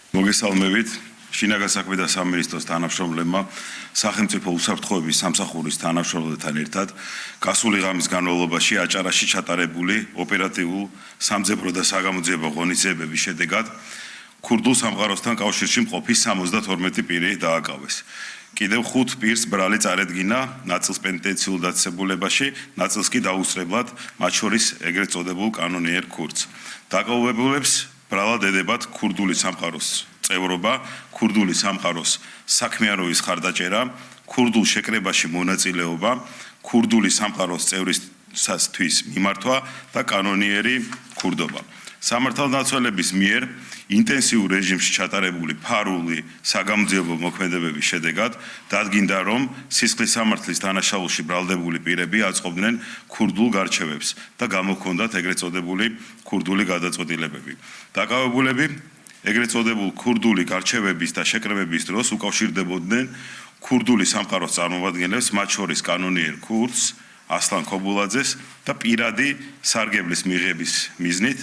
მოგესალმებით. შინაგან საქმეთა სამინისტროს თანამშრომლებმა სახელმწიფო უსაფრთხოების სამსახურის თანამშრომლებთან ერთად გასული ღამის განმავლობაში აჭარაში ჩატარებული ოპერატიულ სამძებრო და საგამოძიებო ღონისძიებების შედეგად ქურდულ სამყაროსთან კავშირში მყოფი 72 პირი დააკავეს. კიდევ 5 პირს ბრალი წარედგინა ნაწილს პენიტენციურ დაწესებულებაში, ნაწილს კი დაუსწრებლად, მათ შორის ეგრეთ წოდებულ კანონიერ ქურდს. დაკავებულებს ბრალად ედებათ ქურდული სამყაროს წევრობა, ქურდული სამყაროს საქმიანობის ხარდაჭერა, ქურდულ შეკრებაში მონაწილეობა, ქურდული სამყაროს წევრისათვის მიმართვა და კანონიერი ქურდობა. სამართალდამცველების მიერ ინტენსიურ რეჟიმში ჩატარებული ფარული საგამოძიებო მოქმედებების შედეგად დადგინდა, რომ სისხლის სამართლის დანაშაულში ბრალდებული პირები აწყობდნენ ქურდულ გარჩევებს და გამოჰქონდათ ეგრეთ წოდებული ქურდული გადაწყვეტილებები. დაკავებულები ეგრეთ წოდებულ ქურდული გარჩევების და შეკრებების დროს უკავშირდებოდნენ ქურდული სამყაროს წარმომადგენლებს, მათ შორის კანონიერ ქურდს, ასლან ქობულაძეს და პირადი სარგებლის მიღების მიზნით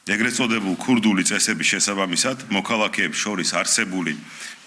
ეგრეთ წოდებულ ქურდული წესების შესაბამისად მოქალაქეებს შორის არსებული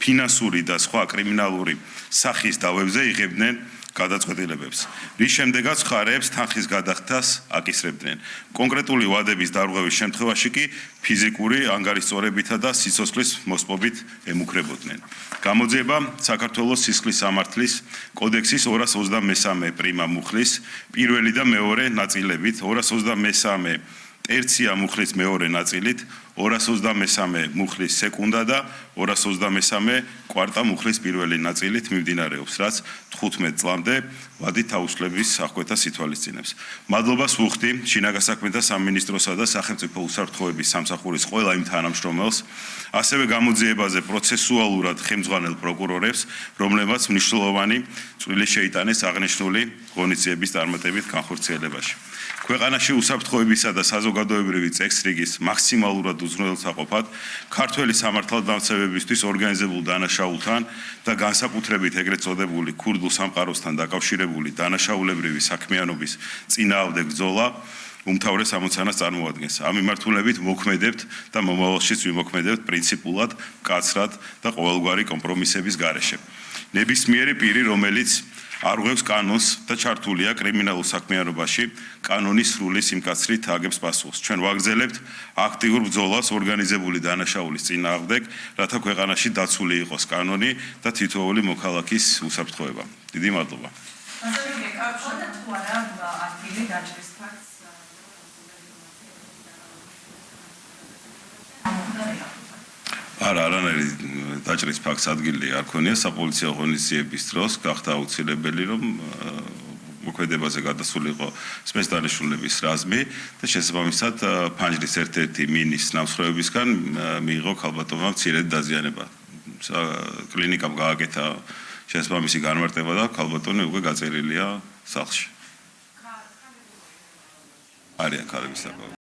ფინანსური და სხვა კრიმინალური სახის დავებზე იღებდნენ გადაწყვეტილებებს, რის შემდეგაც მხარეებს თანხის გადახდას აკისრებდნენ. კონკრეტული ვადების დარღვევის შემთხვევაში კი ფიზიკური ანგარიშწორებითა და სიცოცხლის მოსპობით ემუქრებოდნენ. გამოძიება საქართველოს სისხლის სამართლის კოდექსის 223 პრიმა მუხლის პირველი და მეორე ნაწილებით, 223 ტერცია მუხლის მეორე ნაწილით, 223 მუხლის სეკუნდა და 223 კვარტა მუხლის პირველი ნაწილით მიმდინარეობს, რაც 15 წლამდე ვადი თავისუფლების აღკვეთას ითვალისწინებს. მადლობას ვუხდი შინაგან საქმეთა სამინისტროსა და სახელმწიფო უსაფრთხოების სამსახურის ყველა იმ თანამშრომელს, ასევე გამოძიებაზე პროცესუალურად ხელმძღვანელ პროკურორებს, რომლებმაც მნიშვნელოვანი წვლილი შეიტანეს აღნიშნული ღონისძიების წარმატებით განხორციელებაში. ქვეყანაში უსაფრთხოებისა და საზოგადოებრივი წესრიგის მაქსიმალურად უზრუნველსაყოფად ქართველი სამართალდამცავებისთვის ორგანიზებულ დანაშაულთან და განსაკუთრებით ეგრეთ წოდებული ქურდულ სამყაროსთან დაკავშირებული დანაშაულებრივი საქმიანობის წინააღმდეგ ბრძოლა უმთავრეს ამოცანას წარმოადგენს. ამ მიმართულებით მოქმედებთ და მომავალშიც ვიმოქმედებთ პრინციპულად, მკაცრად და ყოველგვარი კომპრომისების გარეშე. ნებისმიერი პირი, რომელიც არღვევს კანონს და ჩართულია კრიმინალურ საქმიანობაში, კანონის სრული სიმკაცრით აგებს პასუხს. ჩვენ ვაგრძელებთ აქტიურ ბრძოლას ორგანიზებული დანაშაულის წინააღმდეგ, რათა ქვეყანაში დაცული იყოს კანონი და თითოეული მოქალაქის უსაფრთხოება. დიდი მადლობა. არანაირი დაჭრის ფაქტს ადგილი არ ქონია საპოლიციო ღონისძიების დროს, გახდა აუცილებელი, რომ მოქმედებაზე გადასულიყო სპეცდანიშნულების რაზმი და შესაბამისად ფანჯრის ერთ-ერთი მინის ნამსხვრევებისგან მიიღო ქალბატონმა მცირედ დაზიანება. კლინიკამ გააკეთა შესაბამისი განმარტება და ქალბატონი უკვე გაწერილია სახლში. არიან ქალების საკავი.